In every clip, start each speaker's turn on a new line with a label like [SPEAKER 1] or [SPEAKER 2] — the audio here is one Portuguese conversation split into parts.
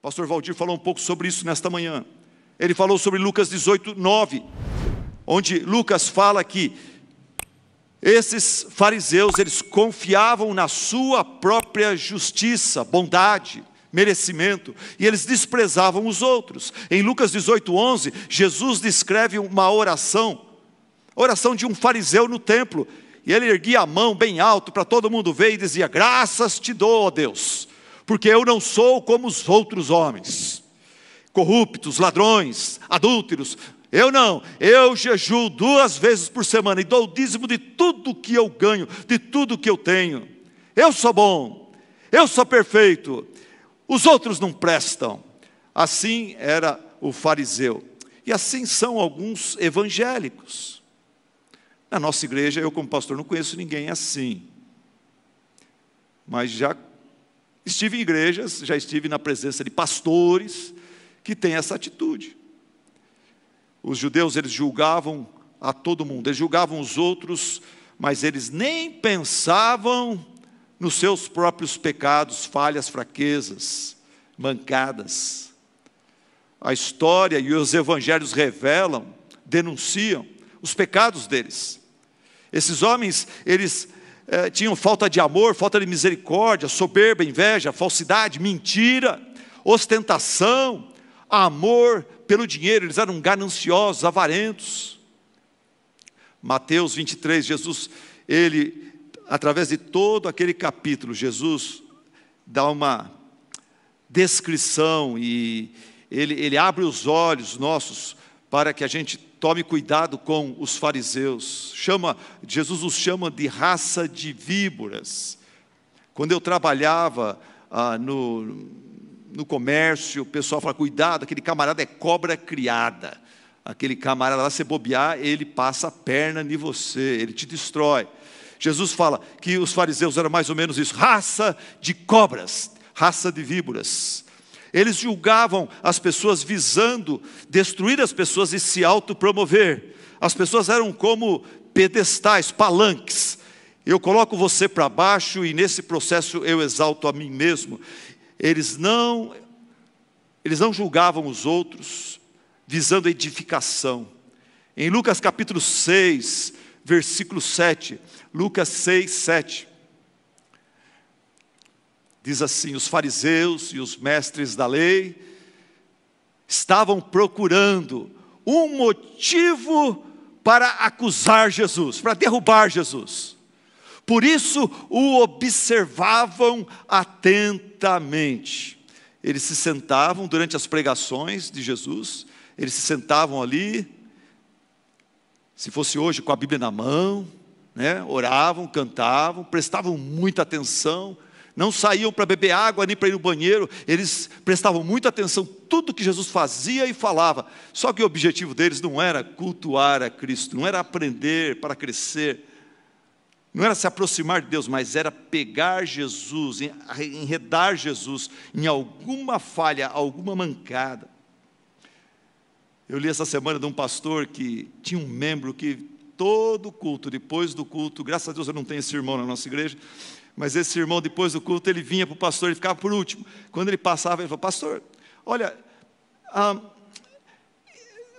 [SPEAKER 1] pastor Valdir falou um pouco sobre isso nesta manhã. Ele falou sobre Lucas 18:9, onde Lucas fala que esses fariseus, eles confiavam na sua própria justiça, bondade, merecimento, e eles desprezavam os outros. Em Lucas 18:11, Jesus descreve uma oração de um fariseu no templo, e ele erguia a mão bem alto para todo mundo ver e dizia: graças te dou, ó Deus, porque eu não sou como os outros homens, corruptos, ladrões, adúlteros. Eu não, eu jejuo 2 vezes por semana e dou o dízimo de tudo que eu ganho, de tudo que eu tenho. Eu sou bom, eu sou perfeito, os outros não prestam. Assim era o fariseu, e assim são alguns evangélicos. Na nossa igreja, eu como pastor não conheço ninguém assim, mas já estive em igrejas, já estive na presença de pastores que têm essa atitude. Os judeus, eles julgavam a todo mundo, eles julgavam os outros, mas eles nem pensavam nos seus próprios pecados, falhas, fraquezas, mancadas. A história e os evangelhos revelam, denunciam os pecados deles. Esses homens, eles tinham falta de amor, falta de misericórdia, soberba, inveja, falsidade, mentira, ostentação, amor pelo dinheiro. Eles eram gananciosos, avarentos. Mateus 23, Jesus, ele, através de todo aquele capítulo, Jesus dá uma descrição e ele abre os olhos nossos para que a gente tome cuidado com os fariseus. Jesus os chama de raça de víboras. Quando eu trabalhava no comércio, o pessoal fala: cuidado, aquele camarada é cobra criada. Aquele camarada lá, se bobear, ele passa a perna em você, ele te destrói. Jesus fala que os fariseus eram mais ou menos isso: raça de cobras, raça de víboras. Eles julgavam as pessoas visando destruir as pessoas e se autopromover. As pessoas eram como pedestais, palanques. Eu coloco você para baixo e nesse processo eu exalto a mim mesmo. Eles não julgavam os outros visando edificação. Em Lucas capítulo 6, versículo 7, Lucas 6, 7, diz assim: os fariseus e os mestres da lei estavam procurando um motivo para acusar Jesus, para derrubar Jesus. Por isso o observavam atentamente. Eles se sentavam durante as pregações de Jesus, eles se sentavam ali, se fosse hoje com a Bíblia na mão, né? Oravam, cantavam, prestavam muita atenção, não saíam para beber água nem para ir no banheiro, eles prestavam muita atenção em tudo que Jesus fazia e falava. Só que o objetivo deles não era cultuar a Cristo, não era aprender para crescer, não era se aproximar de Deus, mas era pegar Jesus, enredar Jesus em alguma falha, alguma mancada. Eu li essa semana de um pastor que tinha um membro que todo culto, depois do culto, graças a Deus eu não tenho esse irmão na nossa igreja, mas esse irmão, depois do culto, ele vinha para o pastor, ele ficava por último. Quando ele passava, ele falou: pastor, olha,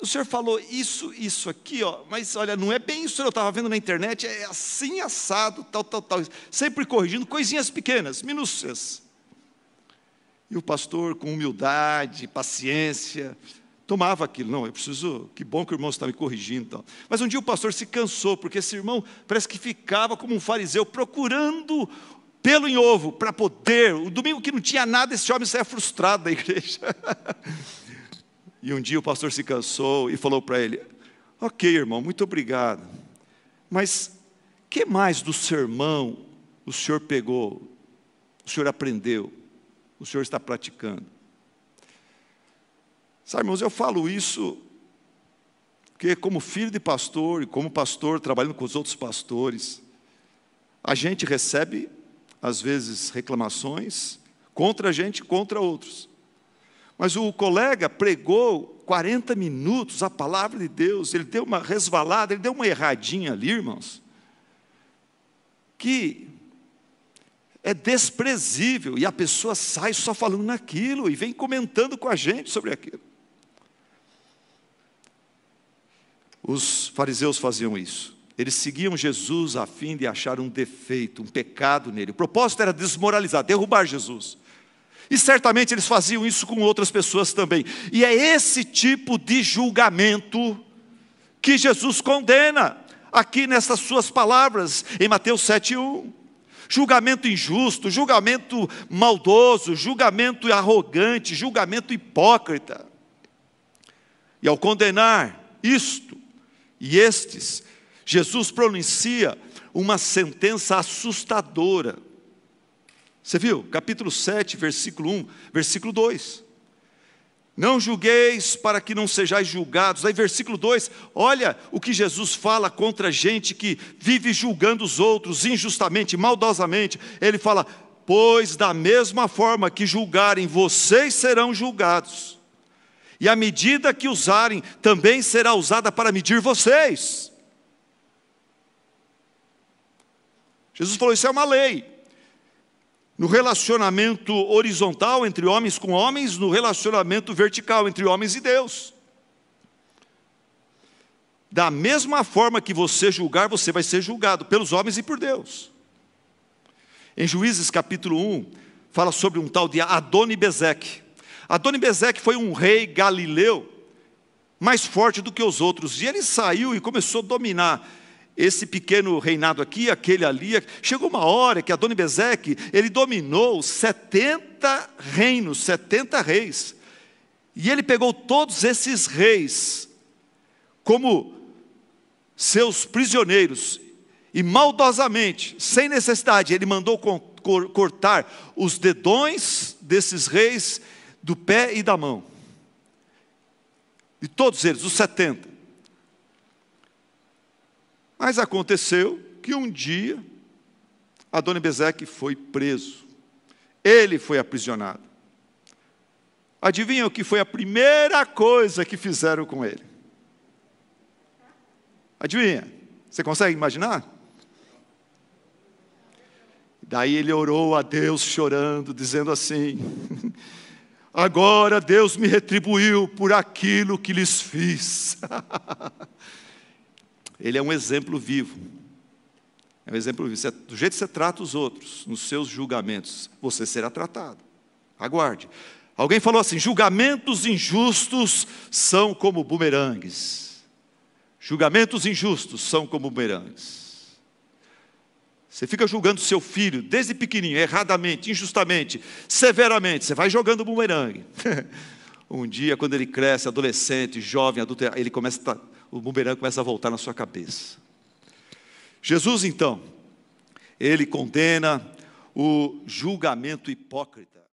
[SPEAKER 1] o senhor falou isso aqui, ó, mas olha, não é bem isso que eu estava vendo na internet, é assim, assado, tal. Sempre corrigindo coisinhas pequenas, minúcias. E o pastor, com humildade, paciência, tomava aquilo. Não, que bom que o irmão está me corrigindo. Tal. Mas um dia o pastor se cansou, porque esse irmão parece que ficava como um fariseu, procurando pelo em ovo, para poder. O domingo que não tinha nada, esse homem saia frustrado da igreja. E um dia o pastor se cansou e falou para ele: ok, irmão, muito obrigado, mas que mais do sermão o senhor pegou, o senhor aprendeu, o senhor está praticando? Sabe, irmãos, eu falo isso porque como filho de pastor e como pastor trabalhando com os outros pastores, a gente recebe às vezes reclamações contra a gente, contra outros. Mas o colega pregou 40 minutos a palavra de Deus, ele deu uma resvalada, ele deu uma erradinha ali, irmãos, que é desprezível, e a pessoa sai só falando naquilo, e vem comentando com a gente sobre aquilo. Os fariseus faziam isso. Eles seguiam Jesus a fim de achar um defeito, um pecado nele. O propósito era desmoralizar, derrubar Jesus. E certamente eles faziam isso com outras pessoas também. E é esse tipo de julgamento que Jesus condena aqui nessas suas palavras, em Mateus 7:1. Julgamento injusto, julgamento maldoso, julgamento arrogante, julgamento hipócrita. E ao condenar isto e estes, Jesus pronuncia uma sentença assustadora. Você viu? Capítulo 7, versículo 1, versículo 2. Não julgueis para que não sejais julgados. Aí versículo 2, olha o que Jesus fala contra a gente que vive julgando os outros injustamente, maldosamente. Ele fala, pois da mesma forma que julgarem, vocês serão julgados. E a medida que usarem, também será usada para medir vocês. Jesus falou, isso é uma lei. No relacionamento horizontal entre homens com homens, no relacionamento vertical entre homens e Deus. Da mesma forma que você julgar, você vai ser julgado pelos homens e por Deus. Em Juízes capítulo 1, fala sobre um tal de Adoni-Bezeque. Adoni-Bezeque foi um rei galileu mais forte do que os outros. E ele saiu e começou a dominar esse pequeno reinado aqui, aquele ali. Chegou uma hora que Adoni-Bezeque, ele dominou 70 reinos, 70 reis. E ele pegou todos esses reis como seus prisioneiros. E maldosamente, sem necessidade, ele mandou cortar os dedões desses reis do pé e da mão. De todos eles, os 70. Mas aconteceu que um dia, Adoni-Bezeque foi preso. Ele foi aprisionado. Adivinha o que foi a primeira coisa que fizeram com ele? Adivinha? Você consegue imaginar? Daí ele orou a Deus chorando, dizendo assim, agora Deus me retribuiu por aquilo que lhes fiz. Ele é um exemplo vivo. É um exemplo vivo. Do jeito que você trata os outros, nos seus julgamentos, você será tratado. Aguarde. Alguém falou assim, julgamentos injustos são como bumerangues. Julgamentos injustos são como bumerangues. Você fica julgando seu filho, desde pequenininho, erradamente, injustamente, severamente, você vai jogando bumerangue. Um dia, quando ele cresce, adolescente, jovem, adulto, o bumerangue começa a voltar na sua cabeça. Jesus, então, ele condena o julgamento hipócrita.